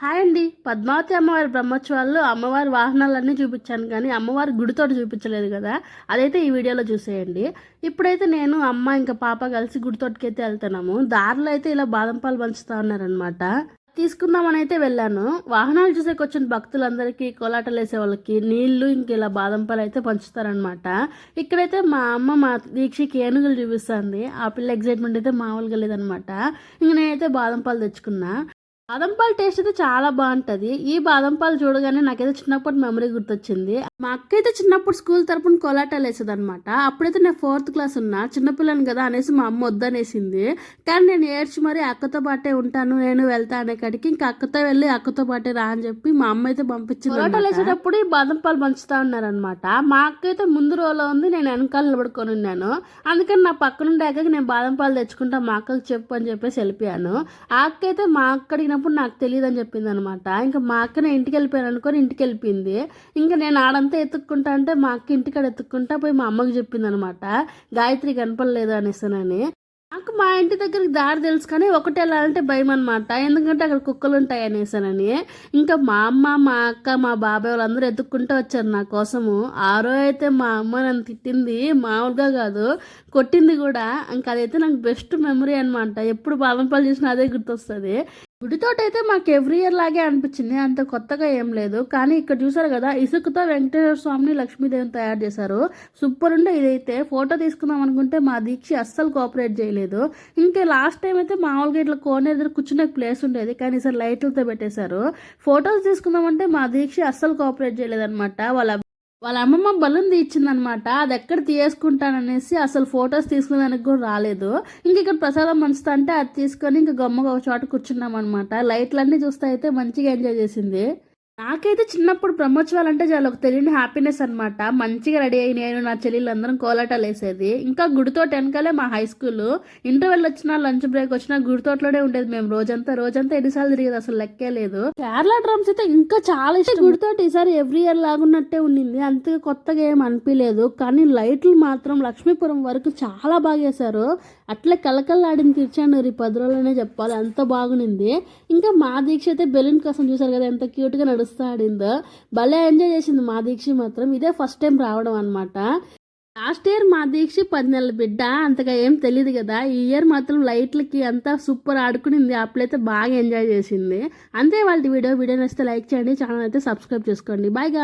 Hi అండి. పద్మావతి అమ్మవారి బ్రహ్మోత్సవాల్లో అమ్మవారి వాహనాలన్నీ చూపించాను, కానీ అమ్మవారి గుడితోటి చూపించలేదు కదా. అదైతే ఈ వీడియోలో చూసేయండి. ఇప్పుడైతే నేను అమ్మ ఇంకా పాప కలిసి గుడితోటికైతే వెళ్తున్నాము. దారిలో అయితే ఇలా బాదం పాలు పంచుతా ఉన్నారనమాట. తీసుకుందామని అయితే వెళ్ళాను. వాహనాలు చూసే వచ్చిన భక్తులందరికీ, కోలాటలు వేసే వాళ్ళకి నీళ్లు ఇంక ఇలా బాదం పాలు అయితే పంచుతారనమాట. ఇక్కడైతే మా అమ్మ మా దీక్షకి ఏనుగులు చూపిస్తుంది. ఆ పిల్ల ఎగ్జైట్మెంట్ అయితే మామూలుగా లేదనమాట. ఇంక నేనైతే బాదం పాలు తెచ్చుకున్నా. బాదం పాలు టేస్ట్ అయితే చాలా బాగుంటుంది. ఈ బాదం పాలు చూడగానే నాకైతే చిన్నప్పటి మెమరీ గుర్తొచ్చింది. మా అక్క అయితే చిన్నప్పుడు స్కూల్ తరపున కోలాటాలు వేసేది అనమాట. అప్పుడైతే నేను 4th క్లాస్ ఉన్నా, చిన్నపిల్లని కదా అనేసి మా అమ్మ వద్దనేసింది. కానీ నేను ఏడ్చి మరి అక్కతో పాటే ఉంటాను, నేను వెళ్తా అనే కాడికి ఇంకా అక్కతో వెళ్ళి అక్కతో పాటే రా అని చెప్పి మా అమ్మ అయితే పంపించింది. కోలాటాలు వేసేటప్పుడు ఈ బాదం పాలు పంచుతా ఉన్నారనమాట. మా అక్క అయితే ముందు రోలో ఉంది, నేను వెనకాల నిలబడుకొని ఉన్నాను. అందుకని నా పక్క నుండి అక్కకి నేను బాదం పాలు తెచ్చుకుంటా, మా అక్కకి చెప్పు అని చెప్పేసి వెళ్ళిపోయాను. ఆ అక్క అయితే మా అక్కడికి నాకు తెలియదు అని చెప్పింది అనమాట. ఇంకా మా అక్కనే ఇంటికి వెళ్ళిపోయాను అనుకొని ఇంటికి వెళ్ళిపోయింది. ఇంకా నేను ఆడంతా ఎత్తుక్కుంటా అంటే మా అక్క ఇంటికాడ ఎత్తుక్కుంటా పోయి మా అమ్మకి చెప్పింది అనమాట, గాయత్రి కనపడలేదు అనేసానని. నాకు మా ఇంటి దగ్గరికి దారి తెలుసు, కానీ ఒకటి వెళ్ళాలంటే భయం అనమాట, ఎందుకంటే అక్కడ కుక్కలు ఉంటాయి అనేసానని. ఇంకా మా అమ్మ, మా అక్క, మా బాబాయ్ వాళ్ళందరూ ఎత్తుక్కుంటూ వచ్చారు నా కోసము. ఆ రోజు అయితే మా అమ్మ నన్ను తిట్టింది మామూలుగా కాదు, కొట్టింది కూడా. ఇంకా అదైతే నాకు బెస్ట్ మెమరీ అనమాట. ఎప్పుడు బాదం పాలు చూసినా అదే గుర్తొస్తుంది. గుడితోటైతే మాకు ఎవ్రీ ఇయర్ లాగే అనిపించింది, అంత కొత్తగా ఏం లేదు. కానీ ఇక్కడ చూసారు కదా, ఇసుకతో వెంకటేశ్వర స్వామిని, లక్ష్మీదేవిని తయారు చేశారు. సూపర్ ఉండే. ఇదైతే ఫోటో తీసుకుందాం అనుకుంటే మా దీక్ష అస్సలు కోఆపరేట్ చేయలేదు. ఇంకా లాస్ట్ టైం అయితే మామూలుగా ఇట్లా కోనేరు దగ్గర కూర్చునే ప్లేస్ ఉండేది, కానీ ఈసారి లైట్లతో పెట్టేశారు. ఫొటోస్ తీసుకుందామంటే మా దీక్ష అస్సలు కోఆపరేట్ చేయలేదు అనమాట. వాళ్ళ అమ్మమ్మ బలూన్ తీయించిందనమాట. అది ఎక్కడ తీయేసుకుంటాననేసి అసలు ఫొటోస్ తీసుకునేదానికి కూడా రాలేదు. ఇంక ఇక్కడ ప్రసాదం మంచుతా అంటే అది తీసుకొని ఇంకా గమ్మగా ఒక చోట కూర్చున్నాం అనమాట. లైట్లన్నీ చూస్తే అయితే మంచిగా ఎంజాయ్ చేసింది. నాకైతే చిన్నప్పుడు బ్రహ్మోత్సవాలు అంటే చాలా ఒక తెలియని హ్యాపీనెస్ అనమాట. మంచిగా రెడీ అయ్యి నేను నా చెల్లెళ్ళు అందరం కోలాటాలు వేసేది. ఇంకా గుడితోట వెనకాలే మా హై స్కూల్. ఇంటర్వెల్ వచ్చినా, లంచ్ బ్రేక్ వచ్చినా గుడితోటలోనే ఉండేది మేము. రోజంతా ఎన్నిసార్లు తిరిగేది అసలు లెక్కే లేదు. కేరళ డ్రమ్స్ అయితే ఇంకా చాలా ఇష్టం. గుడితోట ఈసారి ఎవ్రీ ఇయర్ లాగున్నట్టే ఉండింది, అంతగా కొత్తగా ఏం అనిపించలేదు. కానీ లైట్లు మాత్రం లక్ష్మీపురం వరకు చాలా బాగా వేశారు. అట్లే కలకల్లాడింది తిరుచానూరి 10 రోజులనే చెప్పాలి, అంత బాగునింది. ఇంకా మా దీక్ష అయితే బెలూన్ కోసం చూసారు కదా ఎంత క్యూట్గా నడుస్తూ ఆడిందో. భలే ఎంజాయ్ చేసింది మా దీక్ష మాత్రం. ఇదే ఫస్ట్ టైం రావడం అనమాట. లాస్ట్ ఇయర్ మా దీక్ష 10 నెలల బిడ్డ, అంతగా ఏం తెలియదు కదా. ఈ ఇయర్ మాత్రం లైట్లకి అంతా సూపర్ ఆడుకునింది. అప్పుడైతే బాగా ఎంజాయ్ చేసింది. అంతే వాళ్ళ వీడియో నచ్చితే లైక్ చేయండి, ఛానల్ అయితే సబ్స్క్రైబ్ చేసుకోండి. బాయ్ గా.